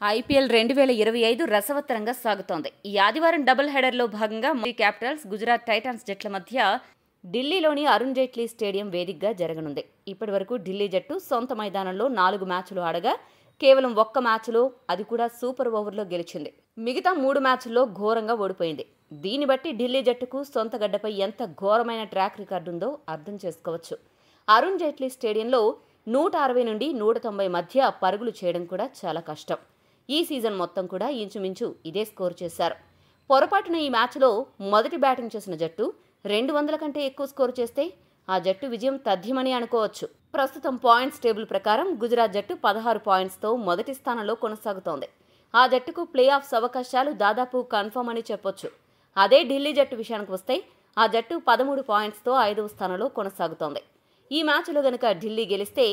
IPL 2025 రసవత్తరంగా సాగుతోంది. ఈ ఆదివారం డబుల్ హెడర్లో భాగంగా ముంబై క్యాపిటల్స్, గుజరాత్ టైటాన్స్ జట్ల మధ్య ఢిల్లీలోని అరుణ్ జైట్లీ స్టేడియం వేదికగా జరగనుంది. ఇప్పటివరకు ఢిల్లీ జట్టు సొంత మైదానంలో 4 మ్యాచ్లు ఆడగా కేవలం ఒక్క మ్యాచ్లో, అది కూడా సూపర్ ఓవర్లో గెలిచింది. మిగతా 3 మ్యాచ్ల్లో ఘోరంగా ఓడిపోయింది. దీన్ని బట్టి ఢిల్లీ జట్టుకు సొంత గడ్డపై ఎంత ఘోరమైన ట్రాక్ రికార్డు ఉందో అర్థం చేసుకోవచ్చు. అరుణ్ జైట్లీ స్టేడియంలో 160 నుండి 190 మధ్య పరుగులు చేయడం కూడా చాలా కష్టం. ఈ సీజన్ మొత్తం కూడా ఇంచుమించు ఇదే స్కోర్ చేశారు. పొరపాటున ఈ మ్యాచ్లో మొదటి బ్యాటింగ్ చేసిన జట్టు 200 కంటే ఎక్కువ స్కోర్ చేస్తే ఆ జట్టు విజయం తథ్యమని అనుకోవచ్చు. ప్రస్తుతం పాయింట్స్ టేబుల్ ప్రకారం గుజరాత్ జట్టు 16 పాయింట్స్తో మొదటి స్థానంలో కొనసాగుతోంది. ఆ జట్టుకు ప్లే ఆఫ్స్ అవకాశాలు దాదాపు కన్ఫర్మ్ అని చెప్పొచ్చు. అదే ఢిల్లీ జట్టు విషయానికి వస్తే ఆ జట్టు 13 పాయింట్స్తో 5వ స్థానంలో కొనసాగుతోంది. ఈ మ్యాచ్లో గనుక ఢిల్లీ గెలిస్తే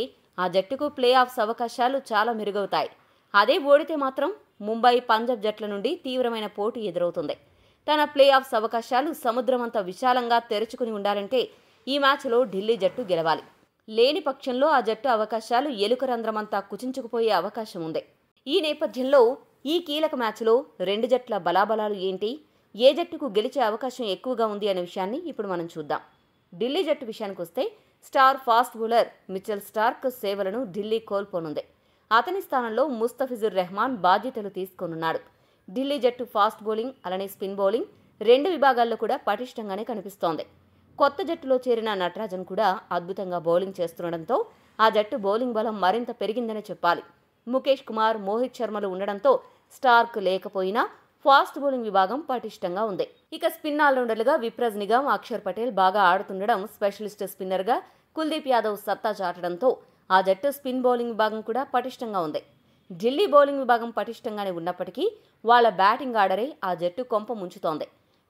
ఆ జట్టుకు ప్లే ఆఫ్స్ అవకాశాలు చాలా మెరుగవుతాయి. అదే ఓడితే మాత్రం ముంబై, పంజాబ్ జట్ల నుండి తీవ్రమైన పోటీ ఎదురవుతుంది. తన ప్లే ఆఫ్స్ అవకాశాలు సముద్రమంత విశాలంగా తెరుచుకుని ఉండాలంటే ఈ మ్యాచ్లో ఢిల్లీ జట్టు గెలవాలి. లేని పక్షంలో ఆ జట్టు అవకాశాలు ఎలుక రంధ్రమంతా కుచించుకుపోయే అవకాశం ఉంది. ఈ నేపథ్యంలో ఈ కీలక మ్యాచ్లో 2 జట్ల బలాబలాలు ఏంటి, ఏ జట్టుకు గెలిచే అవకాశం ఎక్కువగా ఉంది అనే విషయాన్ని ఇప్పుడు మనం చూద్దాం. ఢిల్లీ జట్టు విషయానికి వస్తే star fast bowler Mitchell Starc సేవలను ఢిల్లీ కోల్పోనుంది. అతని స్థానంలో ముస్తఫిజుర్ రెహమాన్ బాధ్యతలు తీసుకోనున్నాడు. ఢిల్లీ జట్టు ఫాస్ట్ బౌలింగ్ అలానే స్పిన్ బౌలింగ్ 2 విభాగాల్లో కూడా పటిష్టంగానే కనిపిస్తోంది. కొత్త జట్టులో చేరిన నటరాజన్ కూడా అద్భుతంగా బౌలింగ్ చేస్తుండటంతో ఆ జట్టు బౌలింగ్ బలం మరింత పెరిగిందనే చెప్పాలి. ముఖేష్ కుమార్, మోహిత్ శర్మలు ఉండడంతో స్టార్క్ లేకపోయినా ఫాస్ట్ బౌలింగ్ విభాగం పటిష్టంగా ఉంది. ఇక స్పిన్ ఆల్రౌండర్లుగా విప్రజ్ నిగమ్, అక్షర్ పటేల్ బాగా ఆడుతుండడం, స్పెషలిస్ట్ స్పిన్నర్గా కుల్దీప్ యాదవ్ సత్తా చాటడంతో ఆ జట్టు స్పిన్ బౌలింగ్ విభాగం కూడా పటిష్టంగా ఉంది. ఢిల్లీ బౌలింగ్ విభాగం పటిష్టంగానే ఉన్నప్పటికీ వాళ్ల బ్యాటింగ్ ఆర్డరే ఆ జట్టు కొంప ముంచుతోంది.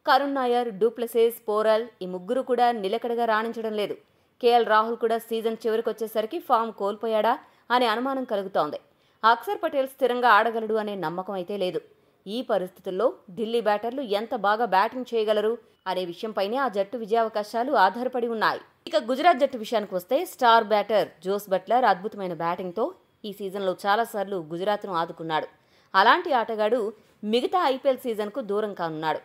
కరుణ్ నాయర్, డూప్లెసిస్, పోరల్ ఈ ముగ్గురు కూడా నిలకడగా రాణించడం లేదు. కేఎల్ రాహుల్ కూడా సీజన్ చివరికొచ్చేసరికి ఫామ్ కోల్పోయాడా అనే అనుమానం కలుగుతోంది. అక్షర్ పటేల్ స్థిరంగా ఆడగలడు అనే నమ్మకం అయితే లేదు. ఈ పరిస్థితుల్లో ఢిల్లీ బ్యాటర్లు ఎంత బాగా బ్యాటింగ్ చేయగలరు అనే విషయంపైనే ఆ జట్టు విజయావకాశాలు ఆధారపడి ఉన్నాయి. ఇక గుజరాత్ జట్టు విషయానికి వస్తే స్టార్ బ్యాటర్ జోస్ బట్లర్ అద్భుతమైన బ్యాటింగ్తో ఈ సీజన్లో చాలాసార్లు గుజరాత్ను ఆదుకున్నాడు. అలాంటి ఆటగాడు మిగతా ఐపీఎల్ సీజన్కు దూరం కానున్నాడు.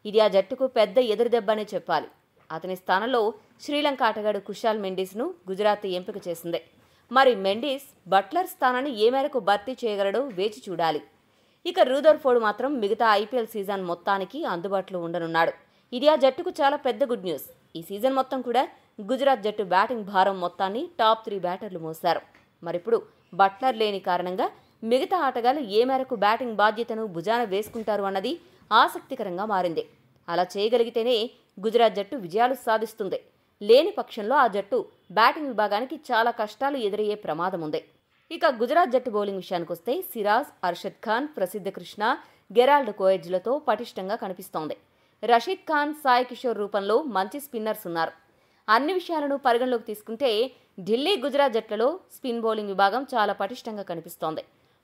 ఇది ఆ జట్టుకు పెద్ద ఎదురుదెబ్బ అనే చెప్పాలి. అతని స్థానంలో శ్రీలంక ఆటగాడు కుశాల్ మెండిస్ను గుజరాత్ ఎంపిక చేసింది. మరి మెండిస్ బట్లర్ స్థానాన్ని ఏ మేరకు భర్తీ చేయగలడో వేచి చూడాలి. ఇక రూదర్ఫోర్డ్ మాత్రం మిగతా ఐపీఎల్ సీజన్ మొత్తానికి అందుబాటులో ఉండనున్నాడు. ఇది ఆ జట్టుకు చాలా పెద్ద గుడ్ న్యూస్. ఈ సీజన్ మొత్తం కూడా గుజరాత్ జట్టు బ్యాటింగ్ భారం మొత్తాన్ని టాప్ 3 బ్యాటర్లు మోశారు. మరిప్పుడు బట్లర్ లేని కారణంగా మిగతా ఆటగాళ్లు ఏ మేరకు బ్యాటింగ్ బాధ్యతను భుజాన వేసుకుంటారు అన్నది ఆసక్తికరంగా మారింది. అలా చేయగలిగితేనే గుజరాత్ జట్టు విజయాలు సాధిస్తుంది. లేని పక్షంలో ఆ జట్టు బ్యాటింగ్ విభాగానికి చాలా కష్టాలు ఎదురయ్యే ప్రమాదం ఉంది. ఇక గుజరాత్ జట్టు బౌలింగ్ విషయానికి వస్తే సిరాజ్, అర్షద్ ఖాన్, ప్రసిద్ధ కృష్ణ, గెరాల్డ్ కోయెడ్జ్లతో పటిష్టంగా కనిపిస్తోంది. రషీద్ ఖాన్, సాయి కిషోర్ రూపంలో మంచి స్పిన్నర్స్ ఉన్నారు. అన్ని విషయాలను పరిగణలోకి తీసుకుంటే ఢిల్లీ, గుజరాత్ జట్లలో స్పిన్ బౌలింగ్ విభాగం చాలా పటిష్టంగా కనిపిస్తోంది.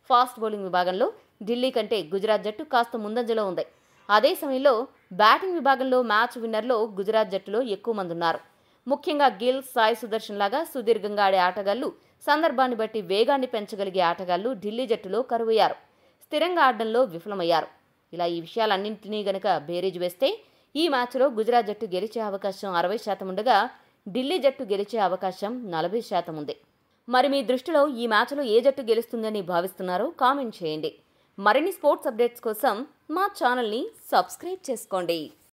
ఫాస్ట్ బౌలింగ్ విభాగంలో ఢిల్లీ కంటే గుజరాత్ జట్టు కాస్త ముందంజలో ఉంది. అదే సమయంలో బ్యాటింగ్ విభాగంలో మ్యాచ్ విన్నర్లో గుజరాత్ జట్టులో ఎక్కువ మంది ఉన్నారు. ముఖ్యంగా గిల్, సాయి సుదర్శన్ లాగా సుదీర్ఘంగా ఆడే ఆటగాళ్లు, సందర్భాన్ని బట్టి వేగాన్ని పెంచగలిగే ఆటగాళ్లు ఢిల్లీ జట్టులో కరువయ్యారు. స్థిరంగా ఆడడంలో విఫలమయ్యారు. ఇలా ఈ విషయాలన్నింటినీ గనక బేరీజు వేస్తే ఈ మ్యాచ్లో గుజరాత్ జట్టు గెలిచే అవకాశం 60% ఉండగా ఢిల్లీ జట్టు గెలిచే అవకాశం 40% ఉంది. మరి మీ దృష్టిలో ఈ మ్యాచ్లో ఏ జట్టు గెలుస్తుందని భావిస్తున్నారో కామెంట్ చేయండి. మరిన్ని స్పోర్ట్స్ అప్డేట్స్ కోసం మా ఛానల్ని సబ్స్క్రైబ్ చేసుకోండి.